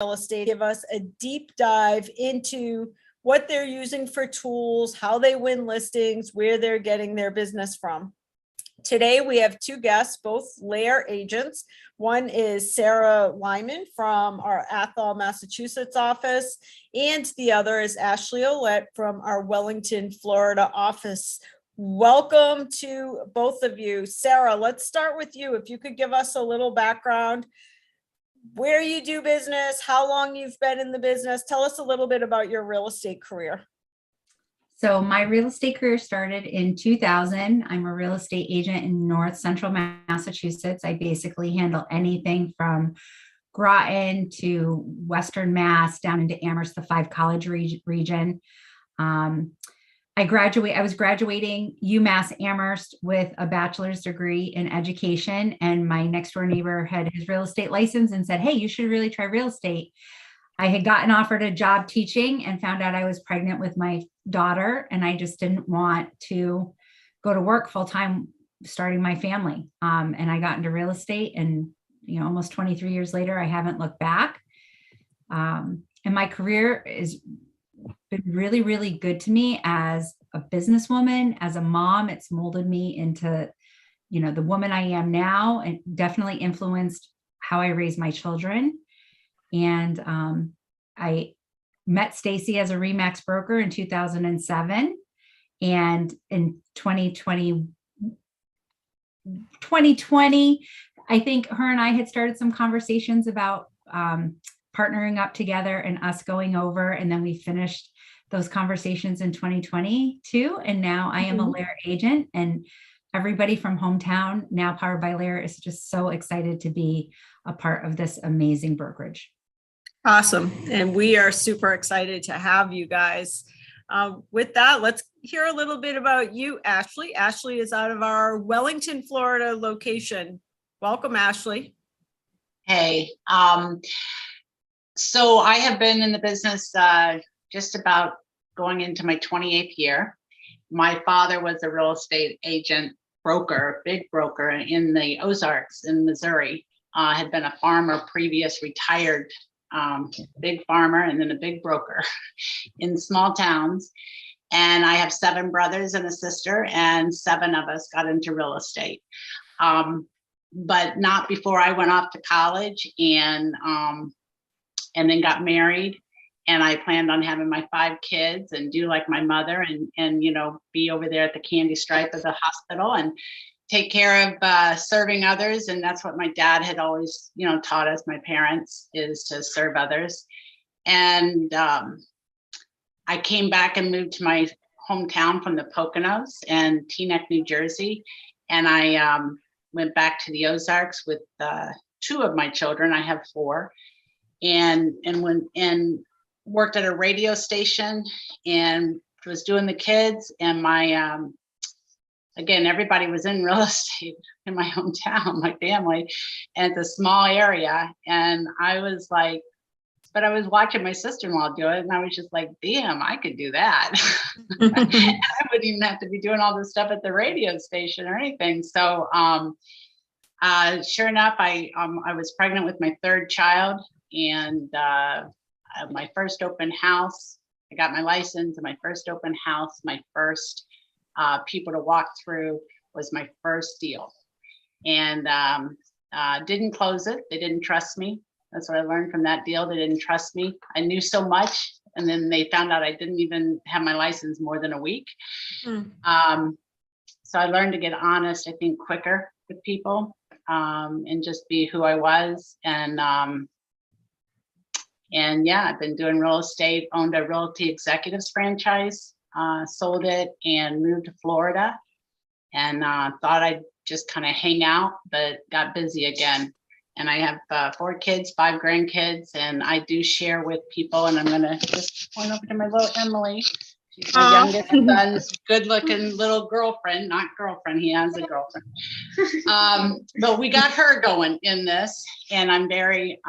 real estate, give us a deep dive into what they're using for tools, how they win listings, where they're getting their business from. Today, we have two guests, both Lair agents. One is Sara Lyman from our Athol, Massachusetts office, and the other is Ashley Ouellette from our Wellington, Florida office. Welcome to both of you. Sara, let's start with you. If you could give us a little background, where you do business, how long you've been in the business. Tell us a little bit about your real estate career. So my real estate career started in 2000. I'm a real estate agent in North Central Massachusetts. I basically handle anything from Groton to Western Mass down into Amherst, the 5 college region. I was graduating UMass Amherst with a bachelor's degree in education, and my next door neighbor had his real estate license and said, "Hey, you should really try real estate." I had gotten offered a job teaching and found out I was pregnant with my daughter, and I just didn't want to go to work full time starting my family. And I got into real estate, and almost 23 years later, I haven't looked back. And my career has been really, really good to me as a businesswoman, as a mom. It's molded me into, the woman I am now, and definitely influenced how I raise my children. And I met Stacy as a Remax broker in 2007. And in 2020, I think her and I had started some conversations about partnering up together and us going over. And then we finished those conversations in 2022. And now I am a Lair agent, and everybody from hometown, now powered by Lair, is just so excited to be a part of this amazing brokerage. Awesome. And we are super excited to have you guys. With that, let's hear a little bit about you, Ashley. Ashley is out of our Wellington, Florida location. Welcome, Ashley. Hey, so I have been in the business just about going into my 28th year. My father was a real estate agent, broker, big broker in the Ozarks in Missouri. Had been a farmer previous, retired, big farmer, and then a big broker in small towns. And I have 7 brothers and a sister, and 7 of us got into real estate. But not before I went off to college and then got married. And I planned on having my 5 kids and do like my mother and be over there at the candy stripe of the hospital and take care of serving others. And that's what my dad had always, taught us, my parents, is to serve others. And I came back and moved to my hometown from the Poconos and Teaneck, New Jersey. And I went back to the Ozarks with 2 of my children. I have 4, and worked at a radio station and was doing the kids. And my again, everybody was in real estate in my hometown, my family, and it's a small area. And I was like, but I was watching my sister-in-law do it, and I was just like, damn, I could do that. I wouldn't even have to be doing all this stuff at the radio station or anything. So sure enough, I was pregnant with my 3rd child, and my first open house, I got my license, and my first open house, my first people to walk through, was my first deal. And didn't close it. They didn't trust me. That's what I learned from that deal. They didn't trust me. I knew so much. And then they found out I didn't even have my license more than a week. So I learned to get honest, I think, quicker with people, and just be who I was. And yeah, I've been doing real estate, owned a Realty Executives franchise, sold it and moved to Florida, and thought I'd just kind of hang out, but got busy again. And I have 4 kids, 5 grandkids, and I do share with people. And I'm going to just point over to my little Emily. She's my youngest son's good-looking little girlfriend, not girlfriend. He has a girlfriend. But we got her going in this, and I'm very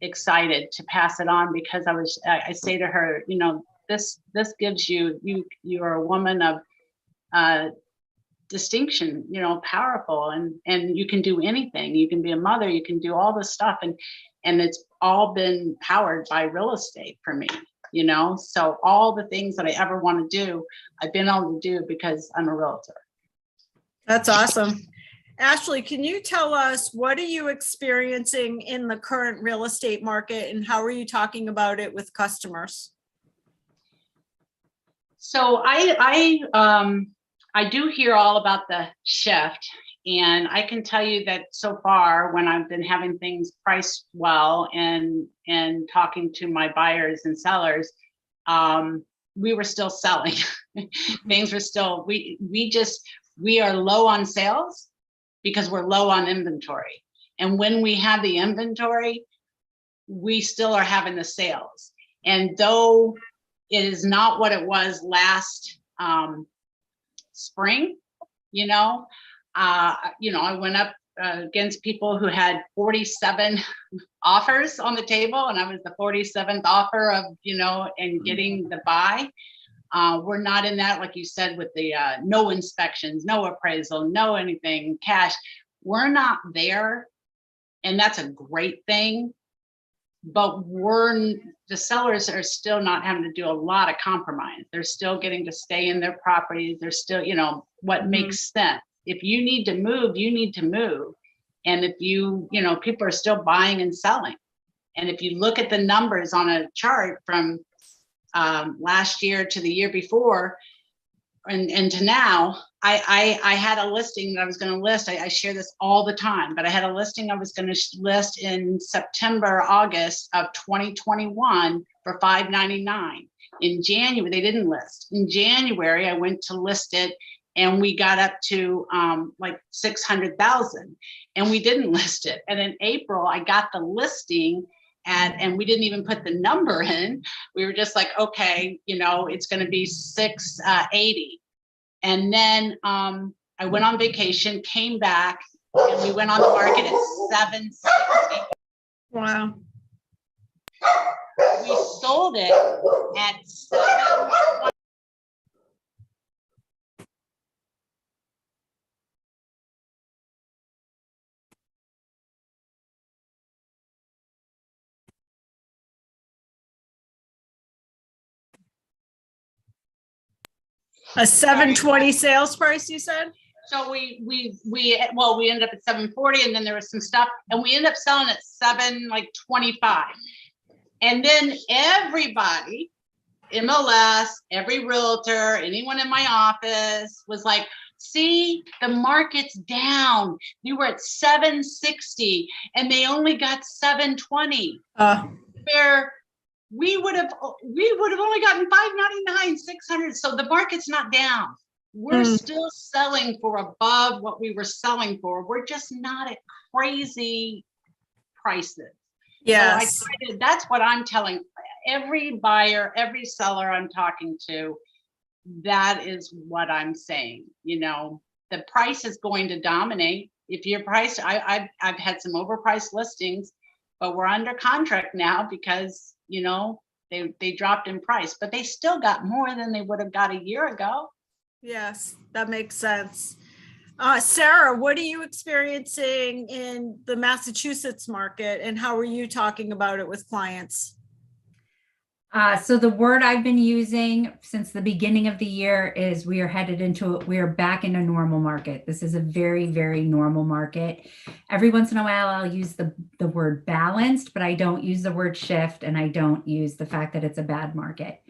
excited to pass it on, because I say to her, this gives you are a woman of distinction, powerful, and you can do anything. You can be a mother, you can do all this stuff, and it's all been powered by real estate for me, you know? So all the things that I ever want to do, I've been able to do because I'm a realtor. That's awesome. Ashley, can you tell us, what are you experiencing in the current real estate market and how are you talking about it with customers? So I do hear all about the shift, and I can tell you that so far, when I've been having things priced well and talking to my buyers and sellers, we were still selling. Things were still, we are low on sales because we're low on inventory. And when we have the inventory, we still are having the sales. And though it is not what it was last spring, I went up against people who had 47 offers on the table, and I was the 47th offer of, and getting the buy. We're not in that, like you said, with the no inspections, no appraisal, no anything, cash. We're not there, and that's a great thing. But the sellers are still not having to do a lot of compromise. They're still getting to stay in their properties. They're still, what makes sense. If you need to move, you need to move. And if people are still buying and selling. And if you look at the numbers on a chart from last year to the year before and to now, I had a listing that I was going to list. I share this all the time, but I had a listing I was going to list in September, August of 2021 for $599. In January, they didn't list. In January, I went to list it, and we got up to like 600,000, and we didn't list it. And in April, I got the listing and we didn't even put the number in. We were just like, okay, it's going to be 680. And then I went on vacation, came back, and we went on the market at 760. Wow. We sold it at 720. A 720 sales price, you said? So we ended up at 740, and then there was some stuff, and we ended up selling at 725. And then everybody, MLS, every realtor, anyone in my office was like, see, the market's down. You were at 760 and they only got 720. Where we would have only gotten 599, 600. So the market's not down. We're still selling for above what we were selling for. We're just not at crazy prices. Yes. So that's what I'm telling every buyer, every seller I'm talking to. That is what I'm saying. The price is going to dominate. If your price, I've had some overpriced listings, but we're under contract now because they dropped in price, but they still got more than they would have got a year ago. Yes, that makes sense. Sarah, what are you experiencing in the Massachusetts market, and how are you talking about it with clients? So the word I've been using since the beginning of the year is we are back in a normal market. This is a very, very normal market. Every once in a while, I'll use the word balanced, but I don't use the word shift, and I don't use the fact that it's a bad market.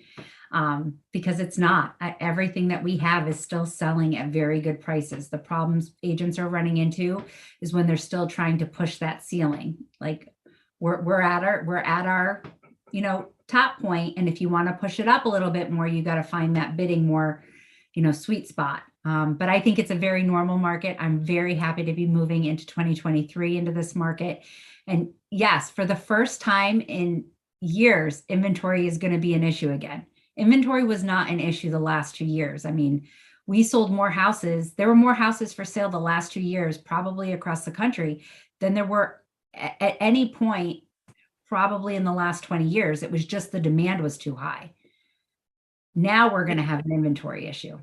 Because it's not. Everything that we have is still selling at very good prices. The problems agents are running into is when they're still trying to push that ceiling. Like we're at our top point, and if you want to push it up a little bit more, you got to find that bidding more sweet spot. But I think it's a very normal market. I'm very happy to be moving into 2023 into this market. And yes, for the first time in years, inventory is going to be an issue again. Inventory was not an issue the last 2 years. I mean, we sold more houses. There were more houses for sale the last 2 years, probably across the country, than there were at any point, probably in the last 20 years. It was just the demand was too high. Now we're going to have an inventory issue.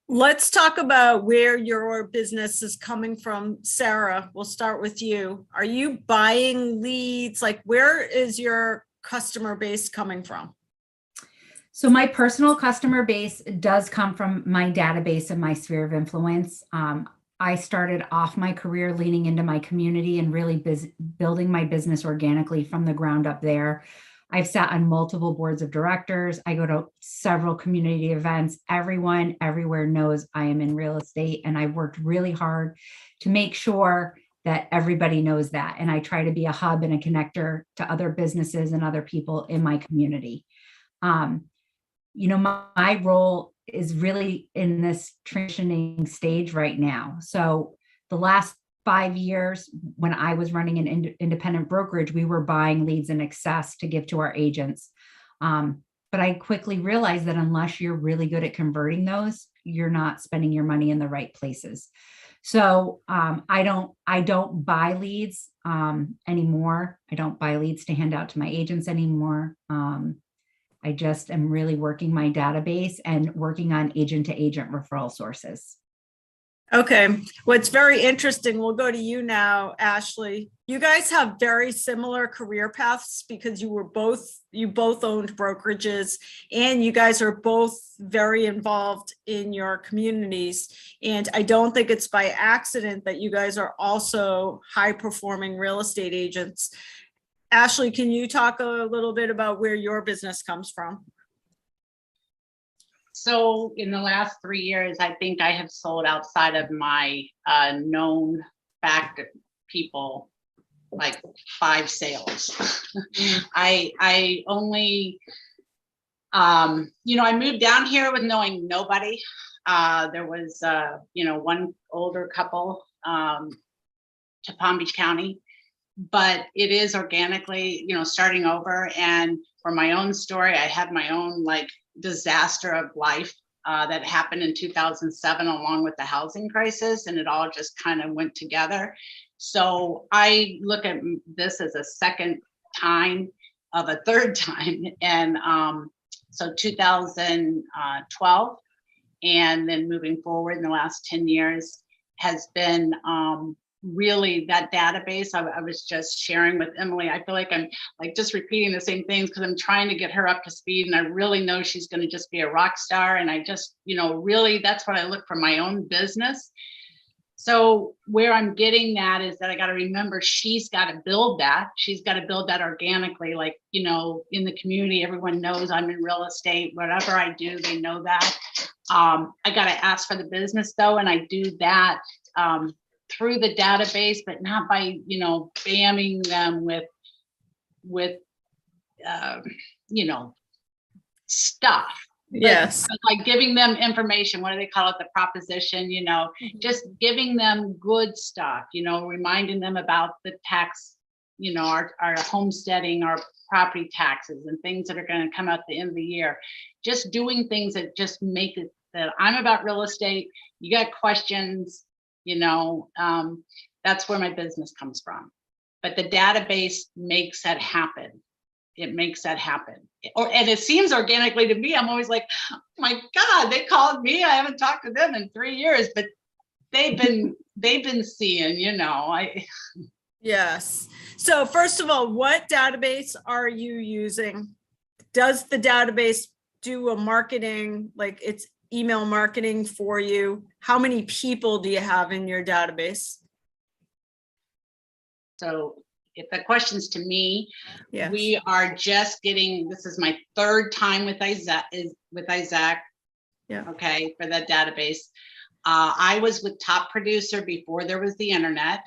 Let's talk about where your business is coming from. Sarah, we'll start with you. Are you buying leads? Like, where is your customer base coming from? So my personal customer base does come from my database and my sphere of influence. I started off my career leaning into my community and really building my business organically from the ground up there. I've sat on multiple boards of directors. I go to several community events. Everyone everywhere knows I am in real estate, and I've worked really hard to make sure that everybody knows that. And I try to be a hub and a connector to other businesses and other people in my community. My role is really in this transitioning stage right now. So the last 5 years, when I was running an independent brokerage, we were buying leads in excess to give to our agents. But I quickly realized that unless you're really good at converting those, you're not spending your money in the right places. So I don't buy leads anymore. I don't buy leads to hand out to my agents anymore. I just am really working my database and working on agent to agent referral sources. Okay, what's very interesting, we'll go to you now, Ashley. You guys have very similar career paths because you both owned brokerages, and you guys are both very involved in your communities. And I don't think it's by accident that you guys are also high performing real estate agents. Ashley, can you talk a little bit about where your business comes from? So in the last 3 years, I think I have sold outside of my known fact people like 5 sales. I only, I moved down here with knowing nobody. There was, one older couple to Palm Beach County, but it is organically, starting over. And for my own story, I had my own disaster of life that happened in 2007 along with the housing crisis, and it all just kind of went together. So I look at this as a second time of a third time. And so 2012, and then moving forward in the last 10 years has been really that database. I was just sharing with Emily. I feel like I'm just repeating the same things because I'm trying to get her up to speed, and I really know she's going to just be a rock star. And I just, really, that's what I look for my own business. So where I'm getting that is that I got to remember she's got to build that. She's got to build that organically. In the community, everyone knows I'm in real estate. Whatever I do, they know that. I got to ask for the business though. And I do that through the database, but not by, spamming them with stuff. Yes. Like giving them information. What do they call it? The proposition, just giving them good stuff, reminding them about the tax, our homesteading, our property taxes and things that are going to come out at the end of the year. Just doing things that just make it that I'm about real estate. You got questions, that's where my business comes from. But the database makes that happen. It makes that happen. And it seems organically to me. I'm always like, oh my God, they called me. I haven't talked to them in 3 years, but they've been seeing, Yes. So first of all, what database are you using? Does the database do a marketing, like it's email marketing for you? How many people do you have in your database? So if the question's to me, Yes. We are just getting, this is my 3rd time with Isaac. Yeah. Okay, for that database. I was with Top Producer before there was the internet.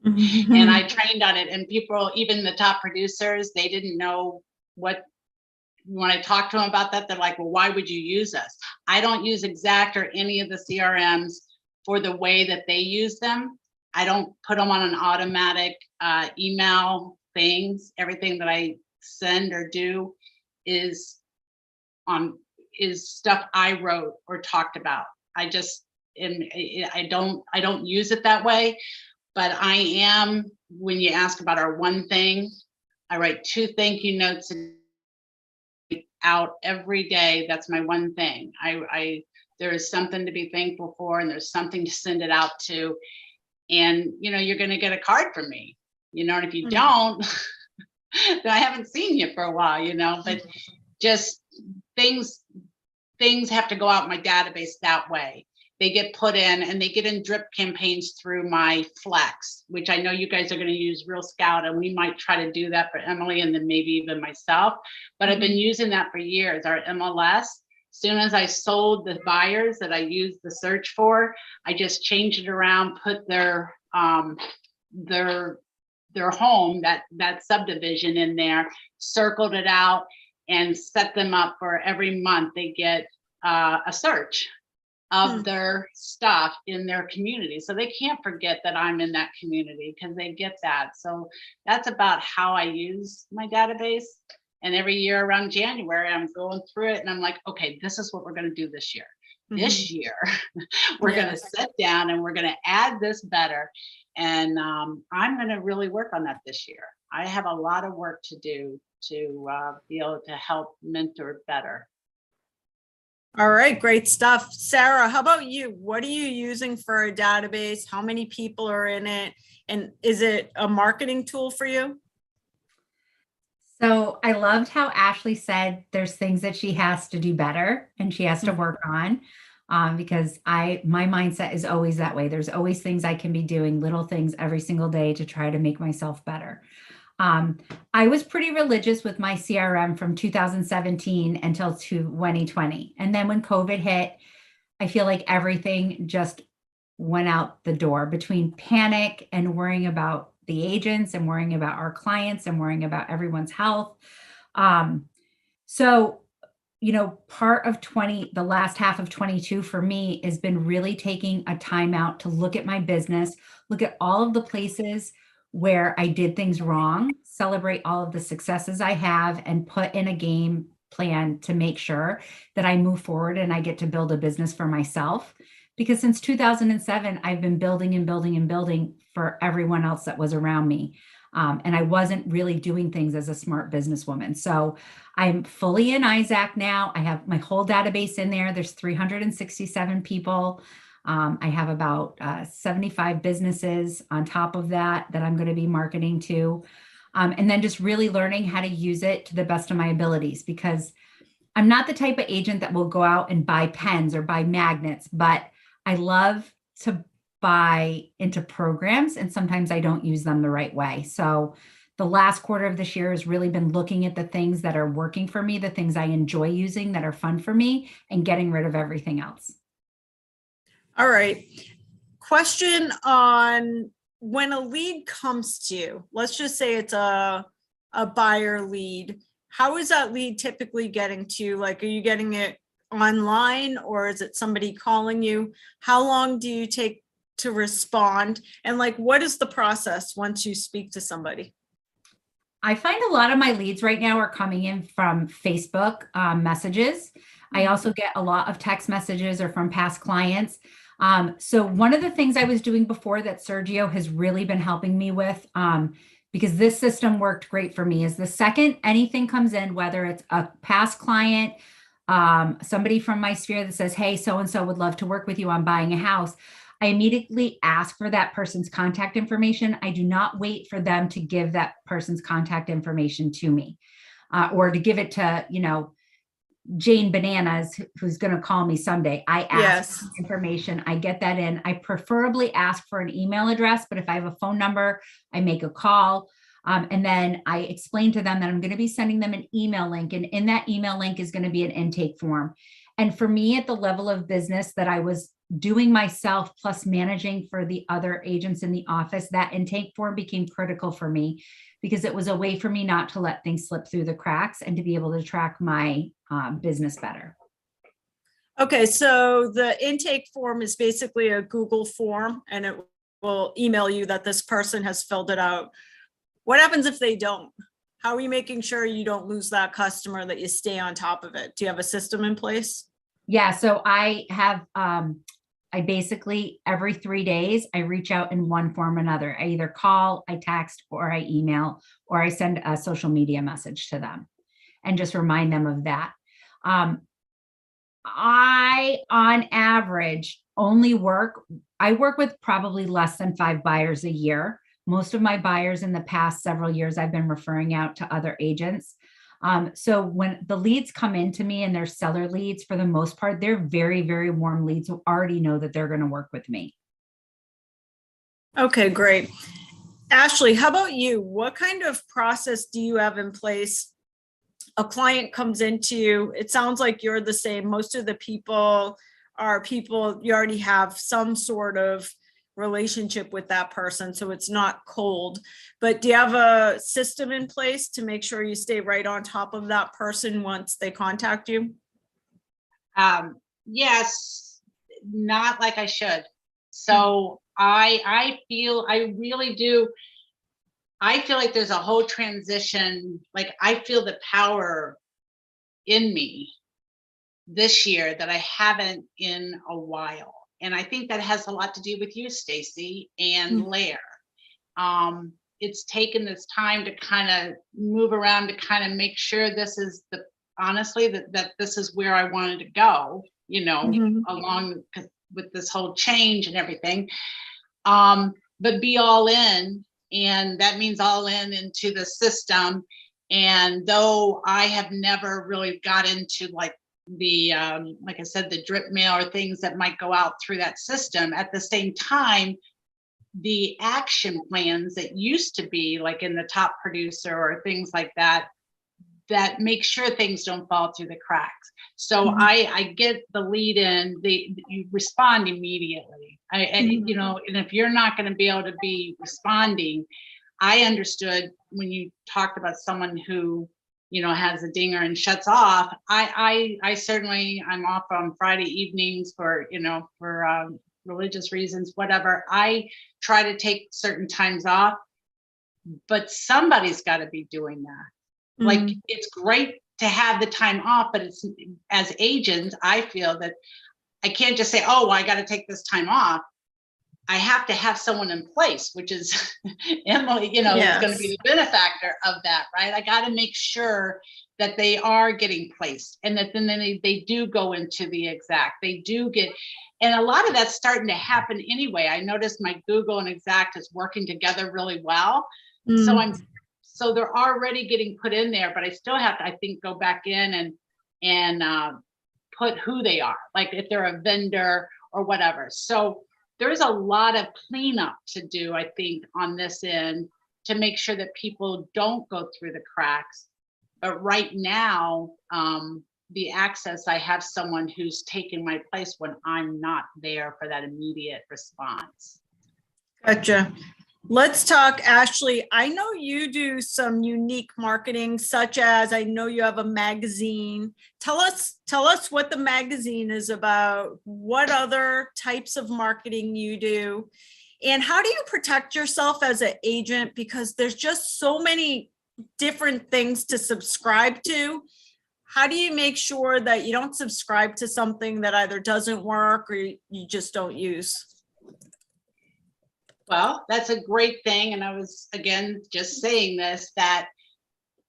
Mm-hmm. And I trained on it, and people, even the top producers, they didn't know when I talked to them about that, they're like, well, why would you use us? I don't use Exact or any of the CRMs for the way that they use them. I don't put them on an automatic email things. Everything that I send or do is stuff I wrote or talked about. I don't use it that way. But I am, when you ask about our one thing, I write 2 thank you notes out every day. That's my one thing. I there is something to be thankful for, and there's something to send it out to. And, you're going to get a card from me, and if you don't, then I haven't seen you for a while, but just things have to go out my database that way. They get put in, and they get in drip campaigns through my Flex, which I know you guys are going to use Real Scout, and we might try to do that for Emily and then maybe even myself. But I've been using that for years. Our MLS, soon as I sold the buyers that I used the search for, I just changed it around, put their home, that subdivision in there, circled it out, and set them up for every month they get a search of their stuff in their community. So they can't forget that I'm in that community, because they get that. So that's about how I use my database. And every year around January, I'm going through it and I'm like, okay, this is what we're going to do this year. This year, we're going to sit down and we're going to add this better. And I'm going to really work on that this year. I have a lot of work to do to be able to help mentor better. All right, great stuff. Sarah, how about you? What are you using for a database? How many people are in it? And is it a marketing tool for you? So I loved how Ashley said there's things that she has to do better and she has to work on, because my mindset is always that way. There's always things I can be doing, little things every single day to try to make myself better. I was pretty religious with my CRM from 2017 until 2020. And then when COVID hit, I feel like everything just went out the door between panic and worrying about the agents and worrying about our clients and worrying about everyone's health. So, part of the last half of 22 for me has been really taking a time out to look at my business, look at all of the places where I did things wrong, celebrate all of the successes I have, and put in a game plan to make sure that I move forward and I get to build a business for myself. Because since 2007, I've been building and building and building for everyone else that was around me. And I wasn't really doing things as a smart businesswoman. So I'm fully in Isaac now. I have my whole database in there. There's 367 people. I have about 75 businesses on top of that I'm going to be marketing to. And then just really learning how to use it to the best of my abilities, because I'm not the type of agent that will go out and buy pens or buy magnets, but I love to buy into programs, and sometimes I don't use them the right way. So the last quarter of this year has really been looking at the things that are working for me, the things I enjoy using that are fun for me, and getting rid of everything else. All right. Question on when a lead comes to you, let's just say it's a buyer lead. How is that lead typically getting to you? Like, are you getting it online, or is it somebody calling you? How long do you take to respond? And what is the process once you speak to somebody? I find a lot of my leads right now are coming in from Facebook messages. I also get a lot of text messages or from past clients. So one of the things I was doing before that Sergio has really been helping me with, because this system worked great for me, is the second anything comes in, whether it's a past client, somebody from my sphere that says, hey, so-and-so would love to work with you on buying a house, I immediately ask for that person's contact information. I do not wait for them to give that person's contact information to me, or to give it to, Jane Bananas, who's going to call me someday. I ask for information. I get that in. I preferably ask for an email address, but if I have a phone number, I make a call. And then I explain to them that I'm going to be sending them an email link. And in that email link is going to be an intake form. And for me, at the level of business that I was doing myself, plus managing for the other agents in the office, that intake form became critical for me, because it was a way for me not to let things slip through the cracks and to be able to track my business better. Okay, so the intake form is basically a Google form, and it will email you that this person has filled it out. What happens if they don't? How are you making sure you don't lose that customer, that you stay on top of it? Do you have a system in place? Yeah, so I have, I basically, every 3 days, I reach out in one form or another. I either call, I text, or I email, or I send a social media message to them and just remind them of that. I, on average, I work with probably less than 5 buyers a year. Most of my buyers in the past several years, I've been referring out to other agents. So when the leads come into me and they're seller leads, for the most part, they're very, very warm leads who already know that they're going to work with me. Okay, great. Ashley, how about you? What kind of process do you have in place? A client comes into you, it sounds like you're the same. Most of the people are people you already have some sort of relationship with that person, so it's not cold. But do you have a system in place to make sure you stay right on top of that person once they contact you? Yes, not like I should. So I feel, I really do. I feel like there's a whole transition. Like I feel the power in me this year that I haven't in a while. And I think that has a lot to do with you, Stacy, and Lair. It's taken this time to kind of move around to kind of make sure this is honestly, that this is where I wanted to go, along with this whole change and everything. But be all in. And that means all in into the system. And though I have never really got into like I said, the drip mail or things that might go out through that system, at the same time, the action plans that used to be like in the top producer or things like that, that make sure things don't fall through the cracks. So I get the lead in, you respond immediately. And if you're not going to be able to be responding, I understood when you talked about someone who, has a dinger and shuts off. I certainly, I'm off on Friday evenings for religious reasons, whatever. I try to take certain times off, but somebody's got to be doing that. Like, it's great to have the time off, but it's, as agents, I feel that I can't just say, oh, well, I got to take this time off. I have to have someone in place, which is Emily, is going to be the benefactor of that, right? I got to make sure that they are getting placed and that then they do go into the exact, they do get, and a lot of that's starting to happen anyway. I noticed my Google and exact is working together really well. So they're already getting put in there, but I still have to, I think, go back in and put who they are, like if they're a vendor or whatever. So there's a lot of cleanup to do, I think, on this end to make sure that people don't go through the cracks. But right now, the access, I have someone who's taking my place when I'm not there for that immediate response. Gotcha. Let's talk, Ashley. I know you do some unique marketing, such as I know you have a magazine. Tell us what the magazine is about, what other types of marketing you do, and how do you protect yourself as an agent? Because there's just so many different things to subscribe to. How do you make sure that you don't subscribe to something that either doesn't work or you just don't use? Well, that's a great thing. And I was, again, just saying this, that,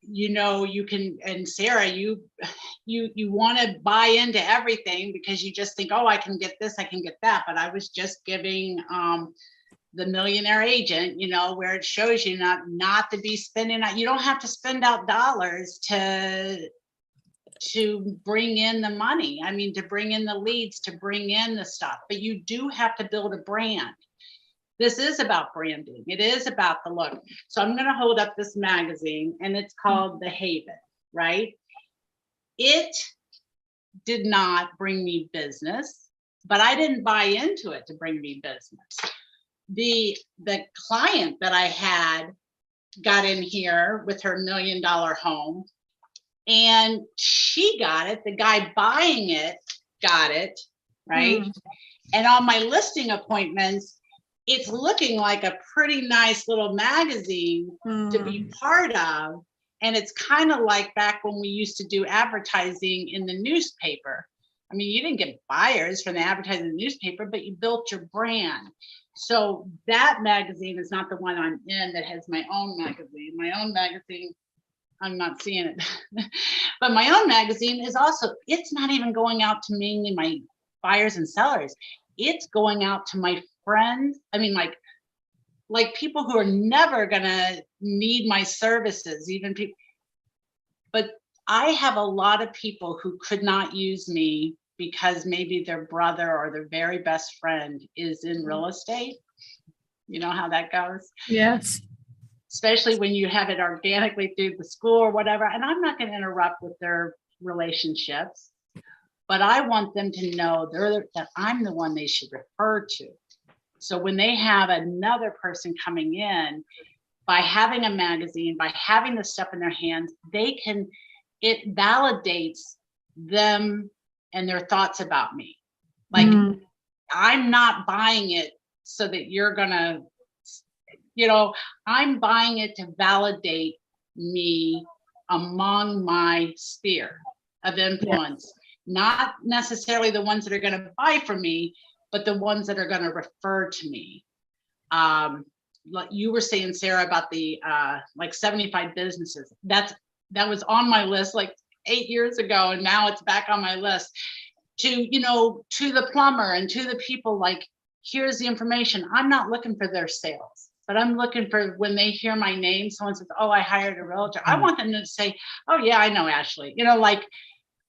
you can, and Sarah, you want to buy into everything because you just think, oh, I can get this, I can get that. But I was just giving the Millionaire Agent, where it shows you not to be spending, you don't have to spend out dollars to bring in the money. I mean, to bring in the leads, to bring in the stuff, but you do have to build a brand. This is about branding. It is about the look. So I'm going to hold up this magazine, and it's called The Haven, right? It did not bring me business, but I didn't buy into it to bring me business. The client that I had got in here with her $1 million home, and she got it. The guy buying it got it, right? And on my listing appointments, it's looking like a pretty nice little magazine to be part of. And it's kind of like back when we used to do advertising in the newspaper. I mean, you didn't get buyers from the advertising in the newspaper, but you built your brand. So that magazine is not the one I'm in that has my own magazine. My own magazine I'm not seeing it. But my own magazine is also, it's not even going out to mainly my buyers and sellers. It's going out to my friends. I mean, like people who are never gonna need my services, even people. But I have a lot of people who could not use me because maybe their brother or their very best friend is in real estate. You know how that goes? Yes. Especially when you have it organically through the school or whatever. And I'm not going to interrupt with their relationships, but I want them to know that I'm the one they should refer to. So when they have another person coming in, by having a magazine, by having the stuff in their hands, it validates them and their thoughts about me. Like, I'm not buying it so that you're gonna, I'm buying it to validate me among my sphere of influence, not necessarily the ones that are gonna buy from me, but the ones that are gonna refer to me. Like you were saying, Sarah, about the like 75 businesses. That was on my list like 8 years ago, and now it's back on my list. To the plumber and to the people, like, here's the information. I'm not looking for their sales, but I'm looking for when they hear my name, someone says, "Oh, I hired a realtor." I want them to say, "Oh yeah, I know Ashley." Like,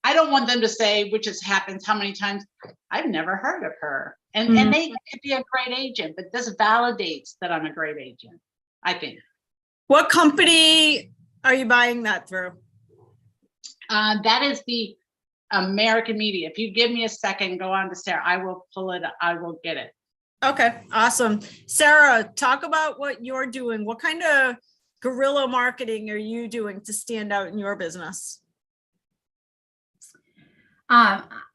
I don't want them to say, which has happens how many times, "I've never heard of her." And they could be a great agent, but this validates that I'm a great agent, I think. What company are you buying that through? That is the American Media. If you give me a second, go on to Sarah. I will pull it. I will get it. Okay, awesome. Sarah, talk about what you're doing. What kind of guerrilla marketing are you doing to stand out in your business?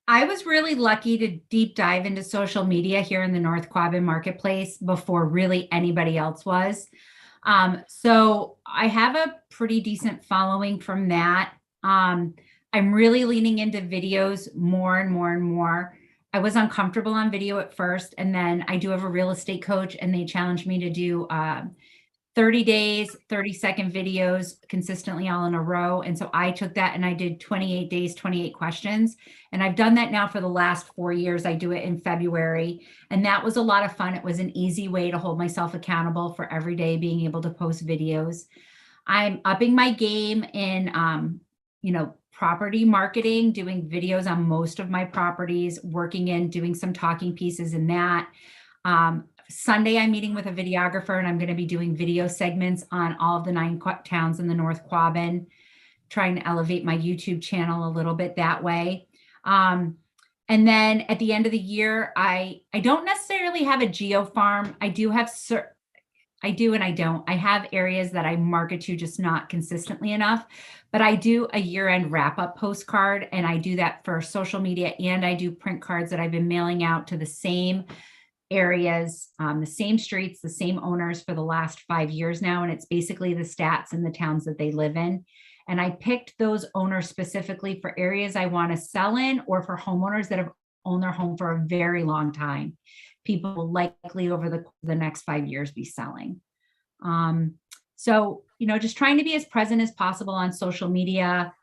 I was really lucky to deep dive into social media here in the North Quabbin marketplace before really anybody else was. So I have a pretty decent following from that. I'm really leaning into videos more and more and more. I was uncomfortable on video at first, and then I do have a real estate coach, and they challenged me to do 30 days, 30-second videos consistently all in a row. And so I took that and I did 28 days, 28 questions. And I've done that now for the last 4 years. I do it in February. And that was a lot of fun. It was an easy way to hold myself accountable for every day being able to post videos. I'm upping my game in, property marketing, doing videos on most of my properties, doing some talking pieces in that. Sunday, I'm meeting with a videographer, and I'm going to be doing video segments on all of the 9 towns in the North Quabbin, trying to elevate my YouTube channel a little bit that way. And then at the end of the year, I don't necessarily have a geo farm. I do and I don't. I have areas that I market to, just not consistently enough. But I do a year-end wrap-up postcard, and I do that for social media, and I do print cards that I've been mailing out to the same areas, the same streets, the same owners for the last 5 years now. And it's basically the stats in the towns that they live in. And I picked those owners specifically for areas I want to sell in, or for homeowners that have owned their home for a very long time. People will likely over the next 5 years be selling. So, just trying to be as present as possible on social media,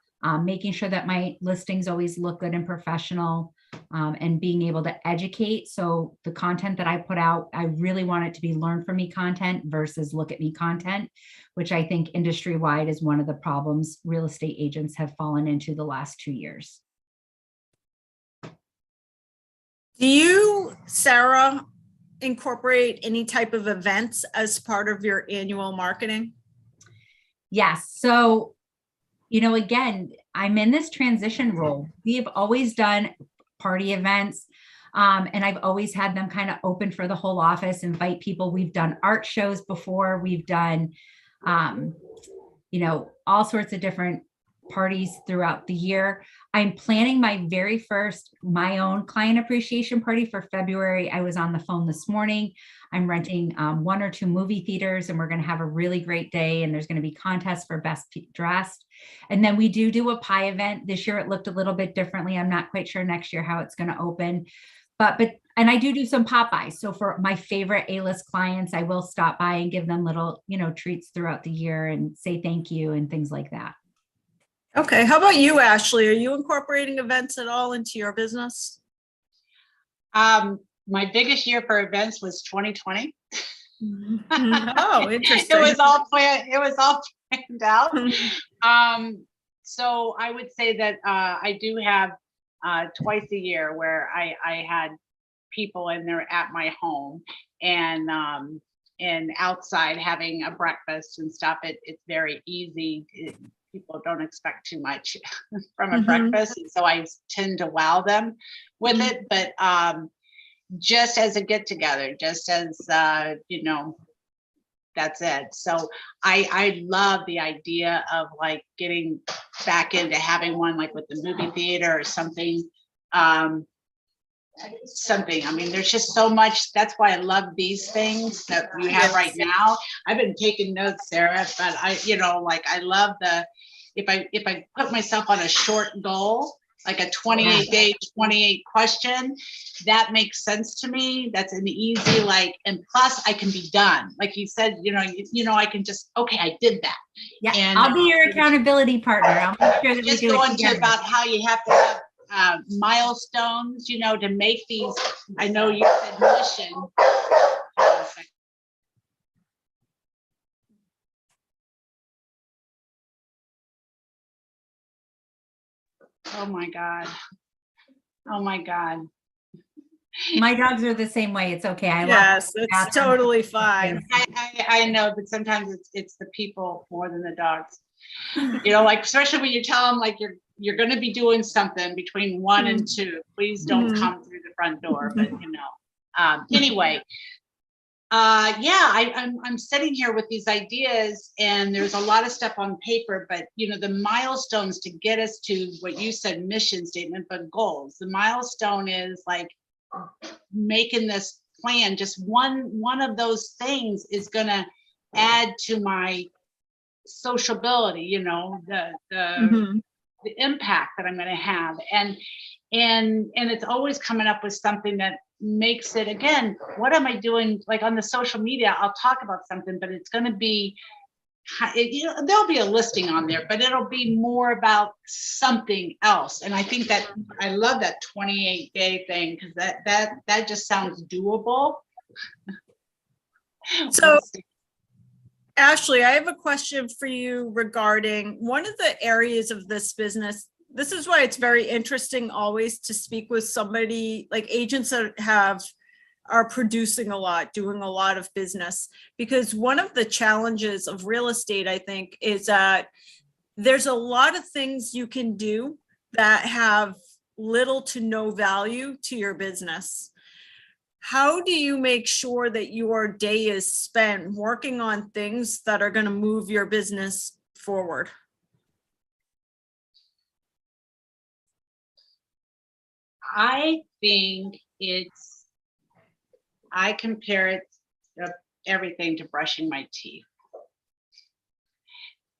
making sure that my listings always look good and professional, and being able to educate. So the content that I put out, I really want it to be learn from me content versus look at me content, which I think industry-wide is one of the problems real estate agents have fallen into the last 2 years. Do you, Sarah, incorporate any type of events as part of your annual marketing? Yes. So, again, I'm in this transition role. We have always done party events, and I've always had them kind of open for the whole office, invite people. We've done art shows before. We've done, all sorts of different parties throughout the year. I'm planning my own client appreciation party for February. I was on the phone this morning. I'm renting 1 or 2 movie theaters, and we're going to have a really great day. And there's going to be contests for best dressed. And then we do a pie event. This year it looked a little bit differently. I'm not quite sure next year how it's going to open, and I do some pop-bys. So for my favorite A-list clients, I will stop by and give them little, treats throughout the year and say thank you and things like that. Okay. How about you, Ashley? Are you incorporating events at all into your business? My biggest year for events was 2020. Oh, interesting. It was all planned out. So I would say that I do have twice a year where I had people and they're at my home and outside having a breakfast and stuff. It's very easy. People don't expect too much from a breakfast, and so I tend to wow them with it. But just as a get together, just as that's it. So I love the idea of like getting back into having one like with the movie theater or something. I mean, there's just so much. That's why I love these things that we have right now. I've been taking notes, Sarah, but I love if I put myself on a short goal, like a 28-day, 28 question, that makes sense to me. That's an easy, and plus I can be done. Like you said, I can just, okay, I did that. Yeah, and I'll be your accountability partner. I'll make sure that just we do go it into together. about how you have to have milestones, to make these. I know you said mission. Oh my God. Oh my God. My dogs are the same way. It's okay. Yes, it's totally fine. I know, but sometimes it's the people more than the dogs. Especially when you tell them you're going to be doing something between 1 and 2. Please don't come through the front door. But anyway, I'm sitting here with these ideas, and there's a lot of stuff on paper. But the milestones to get us to what you said, mission statement, but goals. The milestone is like making this plan. Just one of those things is going to add to my sociability, the impact that I'm going to have, and it's always coming up with something that makes it, again, what am I doing? Like on the social media, I'll talk about something, but it's going to be, there'll be a listing on there, but it'll be more about something else. And I think that I love that 28-day thing, because that just sounds doable. So Ashley, I have a question for you regarding one of the areas of this business. This is why it's very interesting always to speak with somebody like agents that are producing a lot, doing a lot of business, because one of the challenges of real estate, I think, is that there's a lot of things you can do that have little to no value to your business. How do you make sure that your day is spent working on things that are going to move your business forward? I think I compare it everything to brushing my teeth.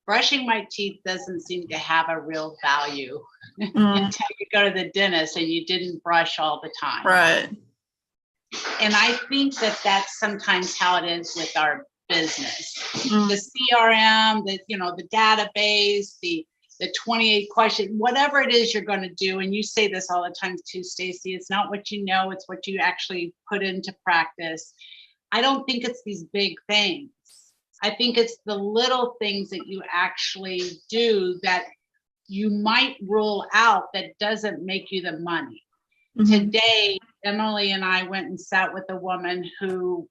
Brushing my teeth doesn't seem to have a real value until you go to the dentist and you didn't brush all the time. Right. And I think that that's sometimes how it is with our business. The CRM, the database, the 28 questions, whatever it is you're going to do. And you say this all the time too, Stacy, it's not what you know, it's what you actually put into practice. I don't think it's these big things. I think it's the little things that you actually do that you might rule out that doesn't make you the money. Today, Emily and I went and sat with a woman who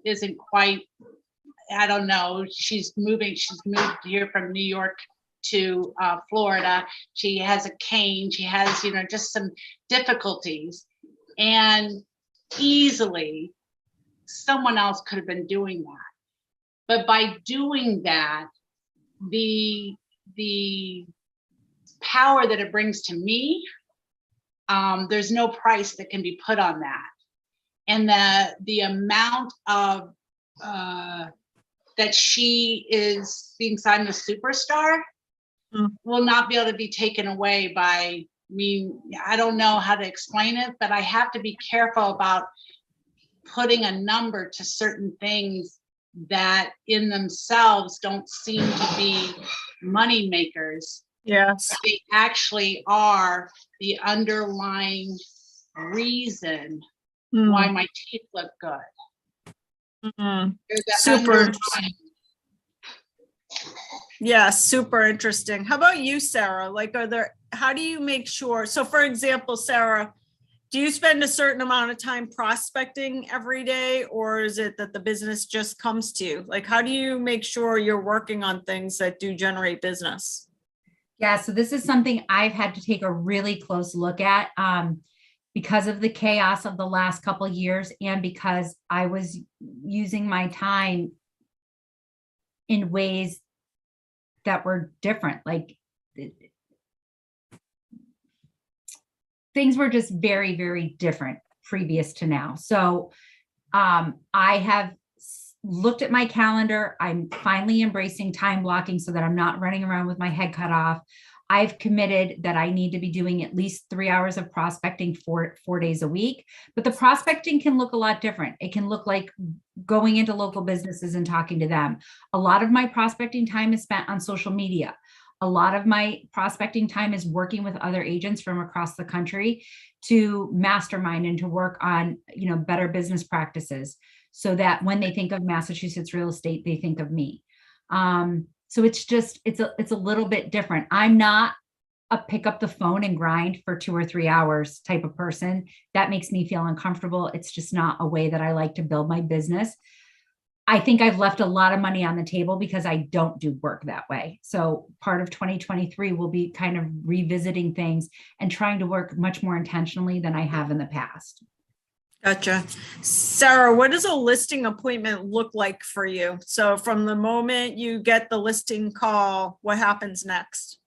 isn't quite, I don't know, she's moved here from New York to Florida. She has a cane, she has, just some difficulties, and easily someone else could have been doing that. But by doing that, the power that it brings to me, there's no price that can be put on that. And the amount of that she thinks I'm the superstar will not be able to be taken away by me. I don't know how to explain it, but I have to be careful about putting a number to certain things that in themselves don't seem to be money makers. Yes. They actually are the underlying reason why my teeth look good. Mhm. They're the Super underlying. Yeah, super interesting. How about you, Sarah? Like, how do you make sure? So for example, Sarah, do you spend a certain amount of time prospecting every day, or is it that the business just comes to you? Like, how do you make sure you're working on things that do generate business? Yeah, so this is something I've had to take a really close look at because of the chaos of the last couple of years, and because I was using my time in ways that were different. Like things were just very, very different previous to now. So I have looked at my calendar. I'm finally embracing time blocking so that I'm not running around with my head cut off. I've committed that I need to be doing at least 3 hours of prospecting 4 days a week, but the prospecting can look a lot different. It can look like going into local businesses and talking to them. A lot of my prospecting time is spent on social media. A lot of my prospecting time is working with other agents from across the country to mastermind and to work on, better business practices, so that when they think of Massachusetts real estate, they think of me. So it's a little bit different. I'm not a pick up the phone and grind for 2 or 3 hours type of person. That makes me feel uncomfortable. It's just not a way that I like to build my business. I think I've left a lot of money on the table because I don't do work that way. So part of 2023 will be kind of revisiting things and trying to work much more intentionally than I have in the past. Gotcha. Sarah, what does a listing appointment look like for you? So from the moment you get the listing call, what happens next?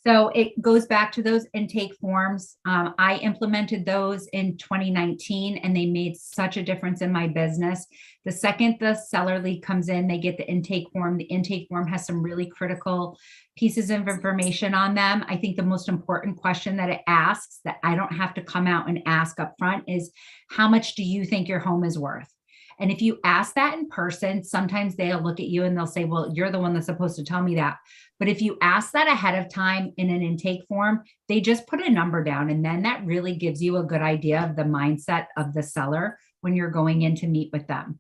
So it goes back to those intake forms. I implemented those in 2019, and they made such a difference in my business. The second the seller lead comes in, they get the intake form. The intake form has some really critical pieces of information on them. I think the most important question that it asks, that I don't have to come out and ask up front, is how much do you think your home is worth? And if you ask that in person, sometimes they'll look at you and they'll say, well, you're the one that's supposed to tell me that. But if you ask that ahead of time in an intake form, they just put a number down. And then that really gives you a good idea of the mindset of the seller when you're going in to meet with them.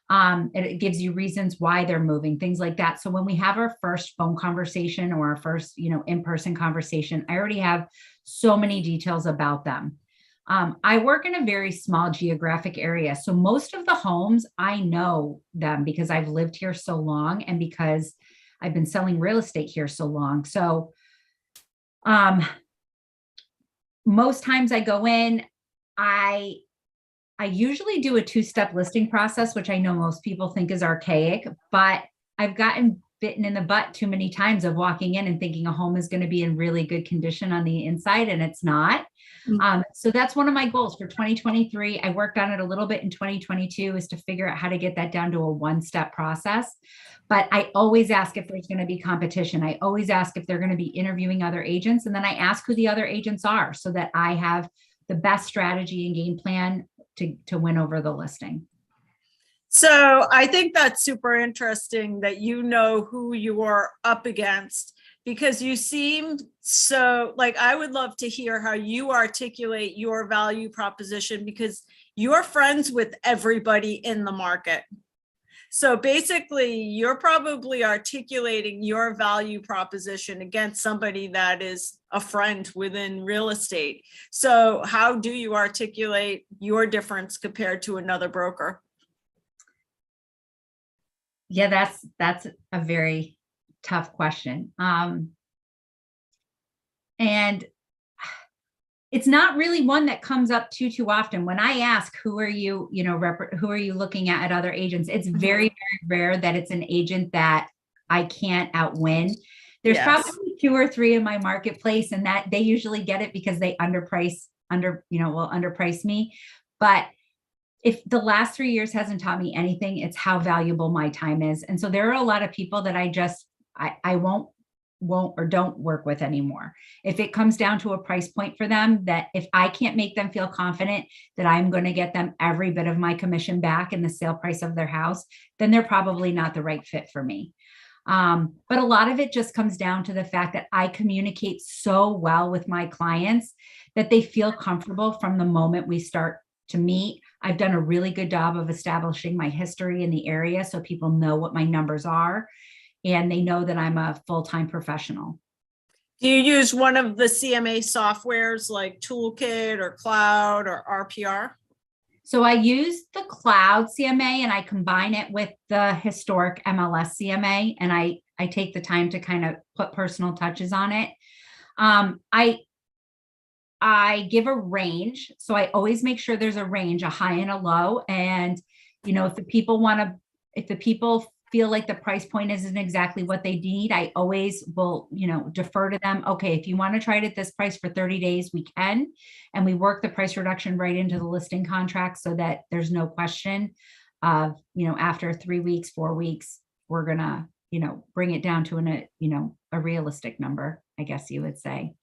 It gives you reasons why they're moving, things like that. So when we have our first phone conversation or our first, in-person conversation, I already have so many details about them. I work in a very small geographic area. So most of the homes, I know them because I've lived here so long and because I've been selling real estate here so long. So most times I go in, I usually do a 2-step listing process, which I know most people think is archaic, but I've gotten bitten in the butt too many times of walking in and thinking a home is going to be in really good condition on the inside, and it's not. So that's one of my goals for 2023. I worked on it a little bit in 2022, is to figure out how to get that down to a 1-step process. But I always ask if there's going to be competition. I always ask if they're going to be interviewing other agents. And then I ask who the other agents are so that I have the best strategy and game plan to win over the listing. So I think that's super interesting that you know who you are up against, because you seem so, like, I would love to hear how you articulate your value proposition, because you're friends with everybody in the market. So basically, you're probably articulating your value proposition against somebody that is a friend within real estate. So how do you articulate your difference compared to another broker? Yeah, that's a very tough question. And it's not really one that comes up too often. When I ask, who are you, who are you looking at other agents? It's very, very rare that it's an agent that I can't outwin. There's probably 2 or 3 in my marketplace, and that they usually get it because they will underprice me. But if the last 3 years hasn't taught me anything, it's how valuable my time is. And so there are a lot of people that I won't or don't work with anymore. If it comes down to a price point for them, that if I can't make them feel confident that I'm going to get them every bit of my commission back in the sale price of their house, then they're probably not the right fit for me. But a lot of it just comes down to the fact that I communicate so well with my clients that they feel comfortable from the moment we start to meet. I've done a really good job of establishing my history in the area so people know what my numbers are and they know that I'm a full-time professional. Do you use one of the CMA softwares like Toolkit or Cloud or RPR? So I use the cloud CMA and I combine it with the historic MLS CMA, and I take the time to kind of put personal touches on it. I give a range. So I always make sure there's a range, a high and a low. And, if the people feel like the price point isn't exactly what they need, I always will, defer to them. Okay, if you want to try it at this price for 30 days, we can. And we work the price reduction right into the listing contract so that there's no question of, after 3 weeks, 4 weeks, we're going to, bring it down to a realistic number, I guess you would say.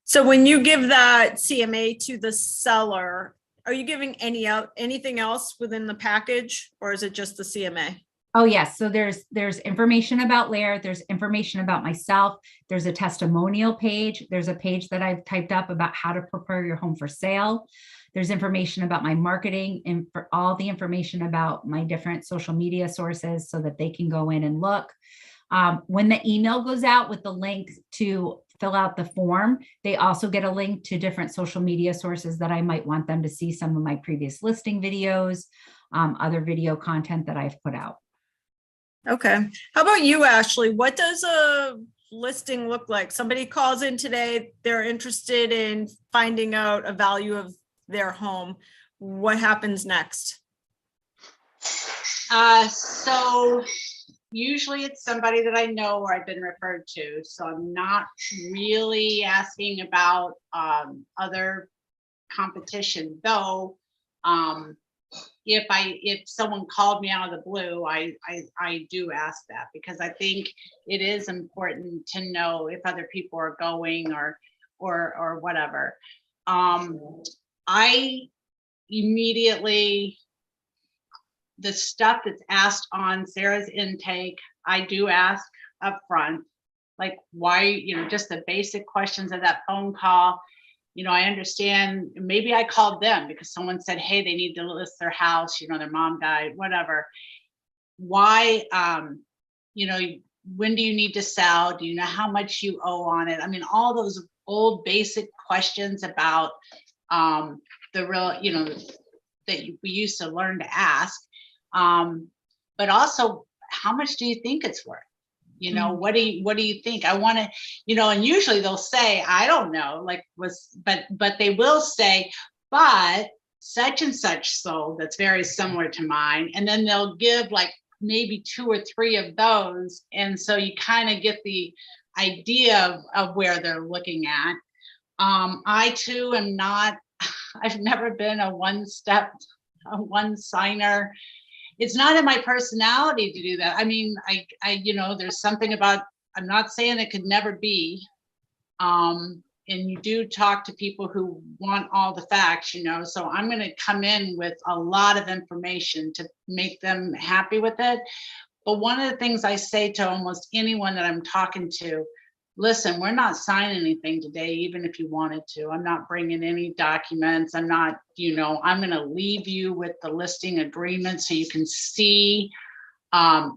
So when you give that CMA to the seller, are you giving anything else within the package, or is it just the CMA? Oh, yes. So there's information about Lair. There's information about myself. There's a testimonial page. There's a page that I've typed up about how to prepare your home for sale. There's information about my marketing and for all the information about my different social media sources so that they can go in and look. When the email goes out with the link to fill out the form, they also get a link to different social media sources that I might want them to see some of my previous listing videos, other video content that I've put out. Okay. How about you, Ashley? What does a listing look like? Somebody calls in today, they're interested in finding out a value of their home. What happens next? So usually it's somebody that I know or I've been referred to. So I'm not really asking about other competition, though. If someone called me out of the blue, I do ask that, because I think it is important to know if other people are going or whatever. I immediately, the stuff that's asked on Sarah's intake, I do ask up front, like why, just the basic questions of that phone call. I understand maybe I called them because someone said, hey, they need to list their house, their mom died, whatever. Why, when do you need to sell? Do you know how much you owe on it? I mean, all those old basic questions about the real, that we used to learn to ask. But also, how much do you think it's worth? What do you think? I want to, and usually they'll say, I don't know, but they will say, but such and such sold that's very similar to mine. And then they'll give like maybe 2 or 3 of those. And so you kind of get the idea of where they're looking at. I too am not, I've never been a one signer. It's not in my personality to do that. I mean, I there's something about, I'm not saying it could never be. And you do talk to people who want all the facts, so I'm going to come in with a lot of information to make them happy with it. But one of the things I say to almost anyone that I'm talking to, listen, we're not signing anything today, even if you wanted to. I'm not bringing any documents. I'm not, I'm going to leave you with the listing agreement so you can see.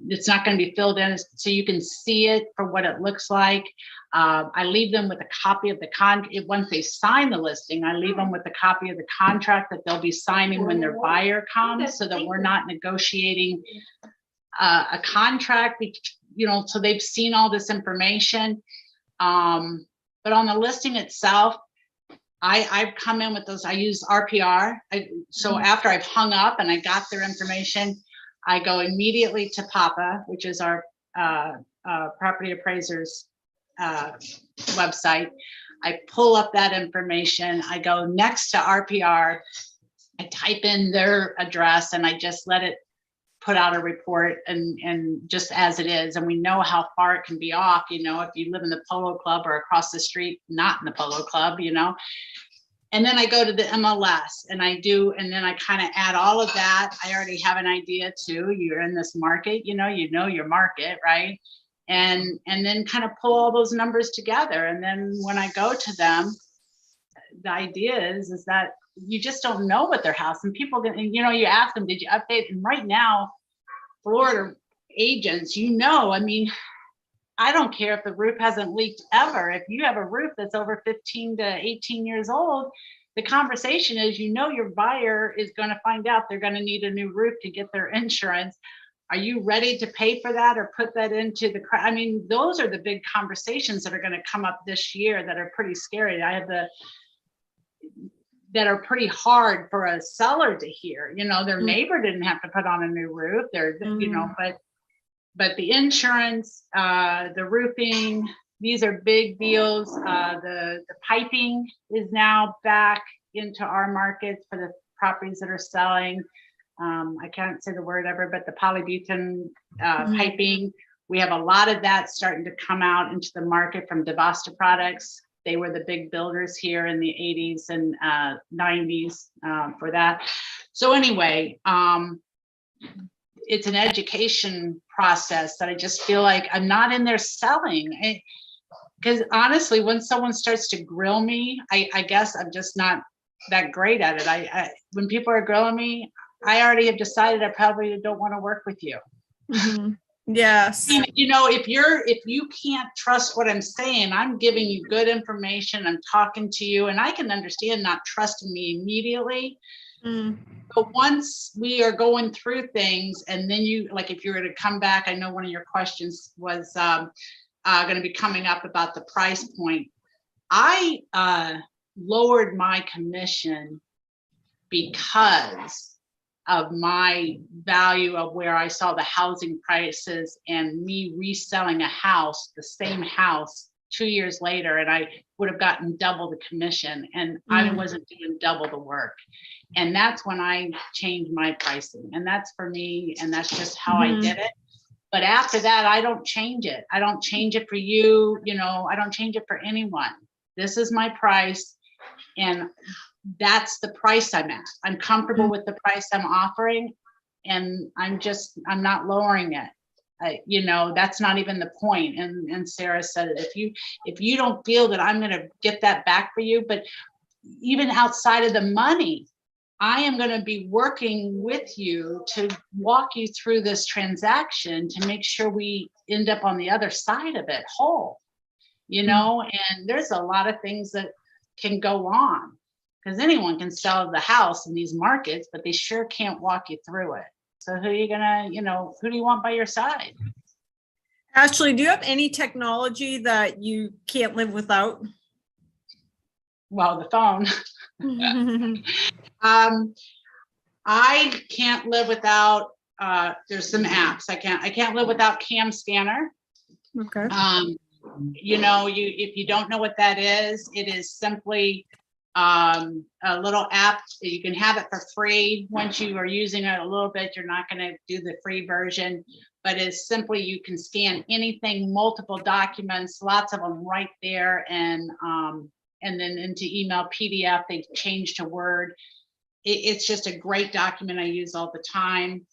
It's not going to be filled in, so you can see it for what it looks like. I leave them with a copy of the once they sign the listing, I leave them with a copy of the contract that they'll be signing when their buyer comes, so that we're not negotiating a contract, so they've seen all this information. But on the listing itself, I've come in with those, I use RPR. So after I've hung up and I got their information, I go immediately to Papa, which is our property appraiser's website. I pull up that information. I go next to RPR. I type in their address and I just let it put out a report and just as it is. And we know how far it can be off, if you live in the Polo Club or across the street, not in the Polo Club, And then I go to the MLS and then I kind of add all of that. I already have an idea too. You're in this market, you know your market, right? and then kind of pull all those numbers together. And then when I go to them, the idea is that you just don't know what their house, and people get, you know, you ask them, did you update? And right now, Florida agents, I mean, I don't care if the roof hasn't leaked ever. If you have a roof that's over 15 to 18 years old, the conversation is, your buyer is going to find out they're going to need a new roof to get their insurance. Are you ready to pay for that or put that into the, I mean, those are the big conversations that are going to come up this year that are pretty scary. That are pretty hard for a seller to hear. Their neighbor didn't have to put on a new roof. But the insurance, the roofing, these are big deals. The piping is now back into our markets for the properties that are selling. I can't say the word ever, but the polybutane piping, we have a lot of that starting to come out into the market from Devasta Products. They were the big builders here in the 80s and 90s for that. So anyway, it's an education process that I just feel like I'm not in there selling. Because honestly, when someone starts to grill me, I guess I'm just not that great at it. When people are grilling me, I already have decided I probably don't want to work with you. Mm-hmm. Yes. And, if you can't trust what I'm saying, I'm giving you good information. I'm talking to you, and I can understand not trusting me immediately. But once we are going through things, and then if you were to come back, I know one of your questions was going to be coming up about the price point. I lowered my commission because of my value of where I saw the housing prices and me reselling a house, the same house 2 years later, and I would have gotten double the commission, and I wasn't doing double the work. And that's when I changed my pricing, and that's for me, and that's just how I did it. But after that, I don't change it. I don't change it for you. I don't change it for anyone. This is my price, and that's the price I'm at. I'm comfortable with the price I'm offering, and I'm not lowering it. That's not even the point. And Sarah said it, if you don't feel that I'm going to get that back for you, but even outside of the money, I am going to be working with you to walk you through this transaction to make sure we end up on the other side of it whole, and there's a lot of things that can go on, because anyone can sell the house in these markets, but they sure can't walk you through it. So who do you want by your side? Ashley, do you have any technology that you can't live without? Well, the phone. I can't live without, there's some apps. I can't live without Cam Scanner. Okay. If you don't know what that is, it is simply a little app. You can have it for free. Once you are using it a little bit, you're not going to do the free version, but it's simply, you can scan anything, multiple documents, lots of them right there, and then into email, PDF, they've changed to Word. It's just a great document I use all the time.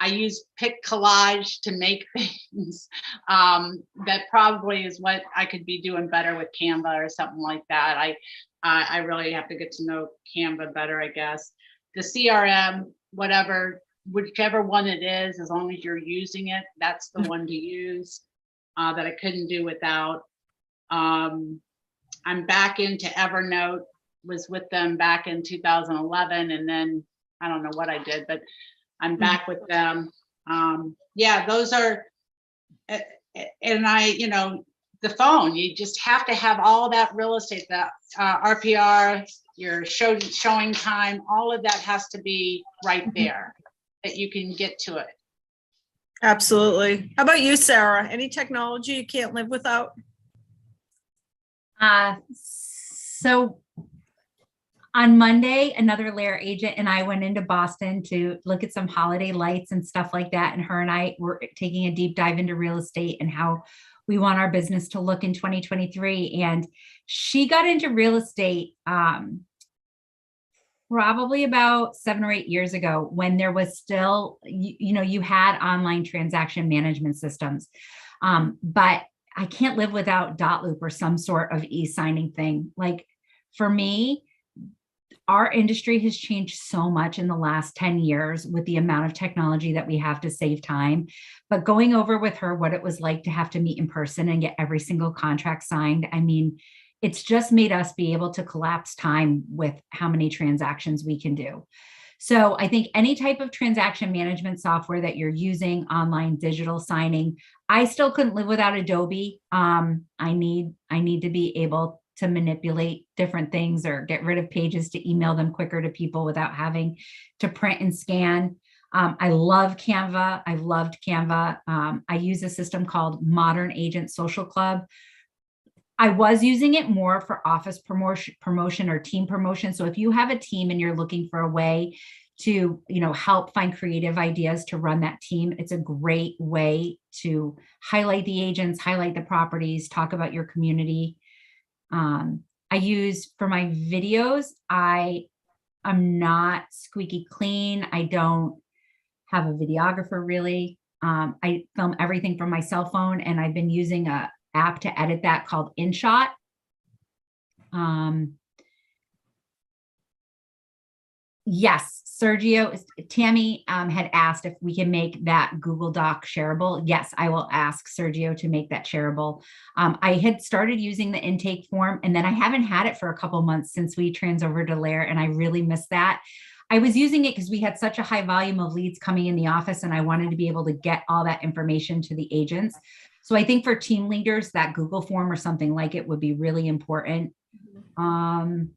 I use Pic Collage to make things. That probably is what I could be doing better with Canva or something like that. I really have to get to know Canva better, I guess. The CRM, whichever one it is, as long as you're using it, that's the one to use, that I couldn't do without. I'm back into Evernote, was with them back in 2011, and then I don't know what I did, but I'm back with them. Those are, and the phone, you just have to have all that real estate, that RPR, your showing time, all of that has to be right there, that you can get to it. Absolutely. How about you, Sarah? Any technology you can't live without? So on Monday, another Lair agent and I went into Boston to look at some holiday lights and stuff like that. And her and I were taking a deep dive into real estate and how we want our business to look in 2023. And she got into real estate probably about 7 or 8 years ago, when there was still, you had online transaction management systems. But I can't live without Dotloop or some sort of e-signing thing. Like, for me, our industry has changed so much in the last 10 years with the amount of technology that we have to save time. But going over with her what it was like to have to meet in person and get every single contract signed, I mean, it's just made us be able to collapse time with how many transactions we can do. So I think any type of transaction management software that you're using, online digital signing, I still couldn't live without Adobe. I need to be able to manipulate different things or get rid of pages to email them quicker to people without having to print and scan. I love Canva. I loved Canva. I use a system called Modern Agent Social Club. I was using it more for office promotion or team promotion. So if you have a team and you're looking for a way to, help find creative ideas to run that team, it's a great way to highlight the agents, highlight the properties, talk about your community. I use for my videos, I'm not squeaky clean. I don't have a videographer really. I film everything from my cell phone, and I've been using a app to edit that called InShot. Yes, Tammy had asked if we can make that Google Doc shareable. Yes, I will ask Sergio to make that shareable. I had started using the intake form, and then I haven't had it for a couple months since we trans over to Lair, and I really miss that. I was using it because we had such a high volume of leads coming in the office, and I wanted to be able to get all that information to the agents. So I think for team leaders, that Google form or something like it would be really important. Other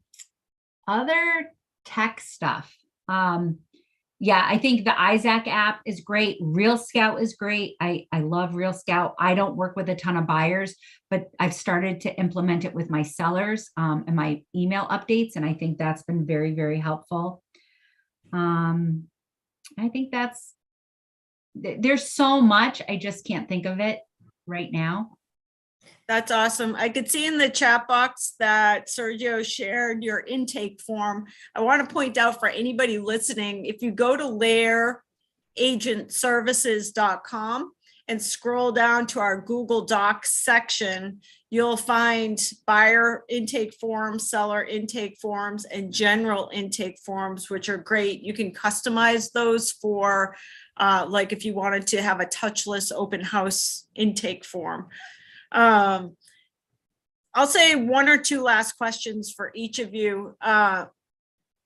tech stuff. Yeah, I think the Isaac app is great. Real Scout is great. I love Real Scout. I don't work with a ton of buyers, but I've started to implement it with my sellers and my email updates. And I think that's been very, very helpful. I think there's so much, I just can't think of it right now. That's awesome. I could see in the chat box that Sergio shared your intake form. I want to point out for anybody listening, if you go to lairagentservices.com and scroll down to our Google Docs section, you'll find buyer intake forms, seller intake forms, and general intake forms, which are great. You can customize those for like if you wanted to have a touchless open house intake form. I'll say one or two last questions for each of you.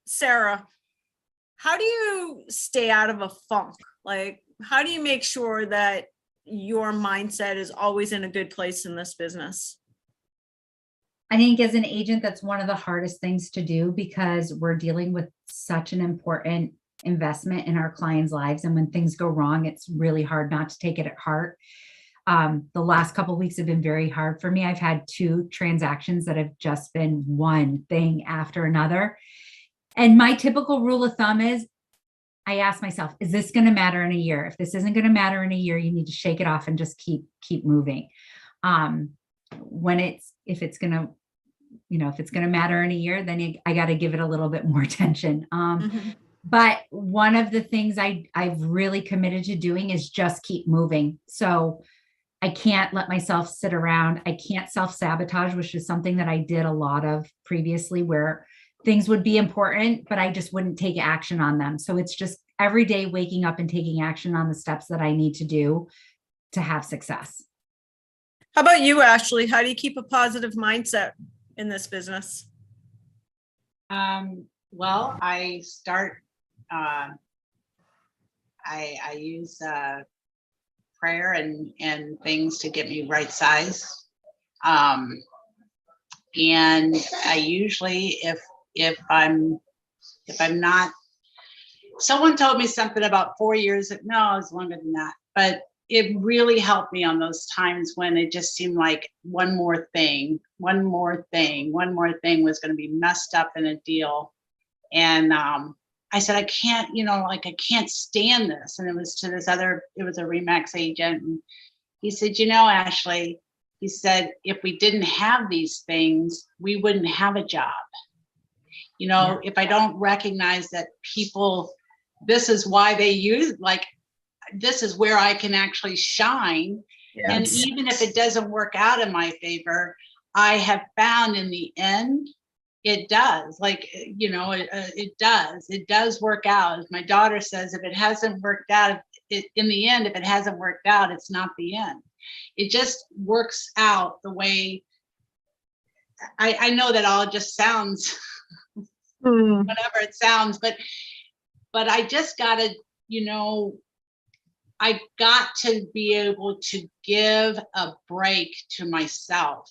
Sarah, how do you stay out of a funk? Like, how do you make sure that your mindset is always in a good place in this business? I think as an agent, that's one of the hardest things to do because we're dealing with such an important investment in our clients' lives. And when things go wrong, it's really hard not to take it at heart. The last couple of weeks have been very hard for me. I've had 2 transactions that have just been one thing after another. And my typical rule of thumb is I ask myself, is this going to matter in a year? If this isn't going to matter in a year, you need to shake it off and just keep moving. If it's going to matter in a year, then I got to give it a little bit more attention. But one of the things I've really committed to doing is just keep moving. So I can't let myself sit around. I can't self-sabotage, which is something that I did a lot of previously, where things would be important, but I just wouldn't take action on them. So it's just every day waking up and taking action on the steps that I need to do to have success. How about you, Ashley? How do you keep a positive mindset in this business? Well, I start, I use prayer and things to get me right size. And I usually, if I'm not, someone told me something about 4 years, no, it's longer than that, but it really helped me on those times when it just seemed like one more thing was going to be messed up in a deal. And I said, I can't, I can't stand this. And it was to it was a Remax agent. And he said, Ashley, he said, if we didn't have these things, we wouldn't have a job. You know, if I don't recognize that people, this is why they use, like, this is where I can actually shine. And even if it doesn't work out in my favor, I have found in the end, it does. Like, you know, it does work out. As my daughter says, if it hasn't worked out, in the end, if it hasn't worked out, it's not the end. It just works out the way, I know that all just sounds whatever it sounds, but I just gotta, you know, I got to be able to give a break to myself.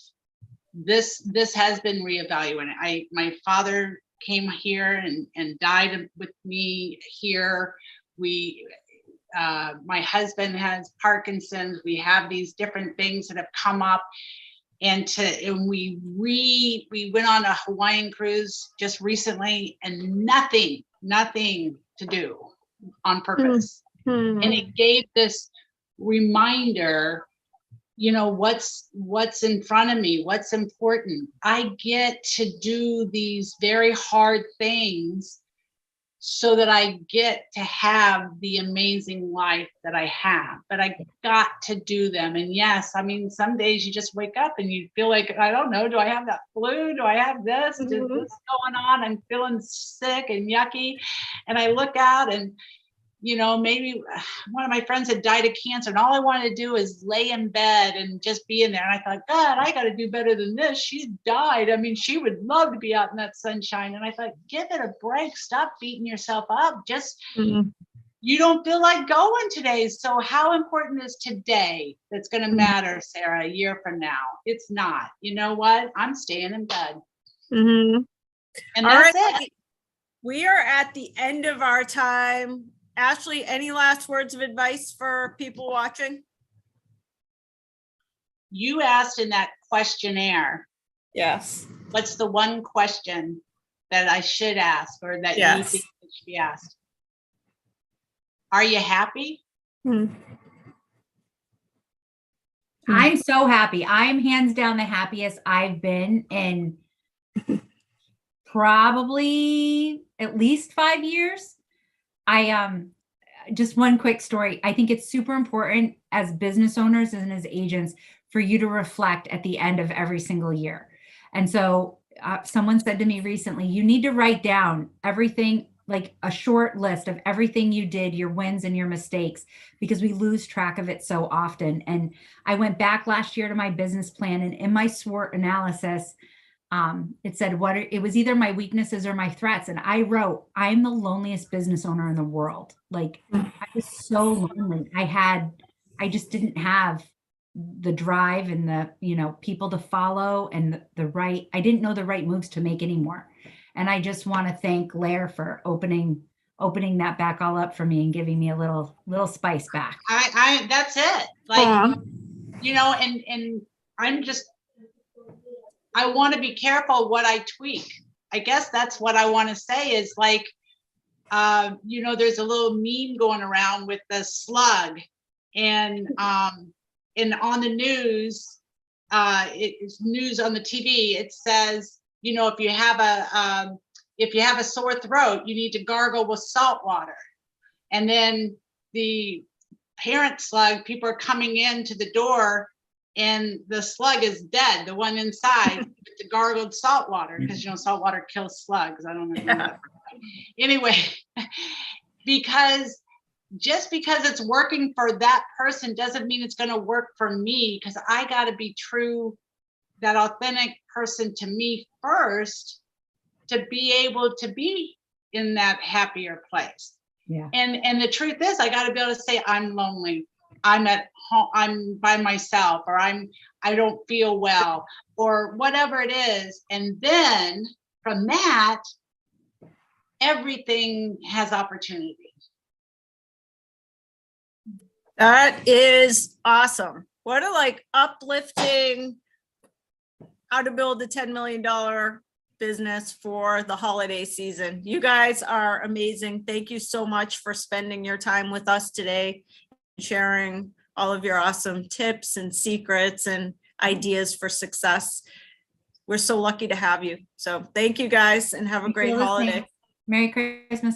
This has been reevaluated. My father came here and died with me here. My husband has Parkinson's. We have these different things that have come up, and we went on a Hawaiian cruise just recently, and nothing to do on purpose. And it gave this reminder, you know, what's in front of me, what's important. I get to do these very hard things so that I get to have the amazing life that I have, but I got to do them. And yes, I mean, some days you just wake up and you feel like, I don't know, do I have that flu? Do I have this? Is this going on? I'm feeling sick and yucky. And I look out and, you know, maybe one of my friends had died of cancer, and all I wanted to do is lay in bed and just be in there. And I thought, God, I got to do better than this. She's died. I mean, she would love to be out in that sunshine. And I thought, give it a break. Stop beating yourself up. Just, you don't feel like going today. So how important is today that's going to matter, Sarah, a year from now? It's not. You know what? I'm staying in bed. And that's it. We are at the end of our time. Ashley, any last words of advice for people watching? You asked in that questionnaire. Yes. What's the one question that I should ask, or that you think should be asked? Are you happy? I'm so happy. I'm hands down the happiest I've been in probably at least 5 years. Just one quick story. I think it's super important as business owners and as agents for you to reflect at the end of every single year. And so someone said to me recently, you need to write down everything, like a short list of everything you did, your wins and your mistakes, because we lose track of it so often. And I went back last year to my business plan, and in my SWOT analysis, it said it was either my weaknesses or my threats. And I wrote, I am the loneliest business owner in the world. Like, I was so lonely. I just didn't have the drive and the, you know, people to follow and I didn't know the right moves to make anymore. And I just want to thank Lair for opening that back all up for me and giving me a little spice back. That's it. Like, you know, and I want to be careful what I tweak. I guess that's what I want to say is, like, you know, there's a little meme going around with the slug, and on the news, it's news on the TV. It says, you know, if you have a sore throat, you need to gargle with salt water. And then the parent slug, people are coming into the door, and the slug is dead, the one inside with the gargled salt water, because, you know, salt water kills slugs. I don't know. Yeah. Anyway, just because it's working for that person doesn't mean it's going to work for me, because I got to be true, that authentic person to me first, to be able to be in that happier place. Yeah. And the truth is, I got to be able to say, I'm lonely. I'm at home, I'm by myself, or I don't feel well, or whatever it is. And then from that, everything has opportunity. That is awesome. What a uplifting, how to build a $10 million business for the holiday season. You guys are amazing. Thank you so much for spending your time with us today, sharing all of your awesome tips and secrets and ideas for success. we're so lucky to have you. So thank you guys and have a I great feel the same. holiday. Merry Christmas.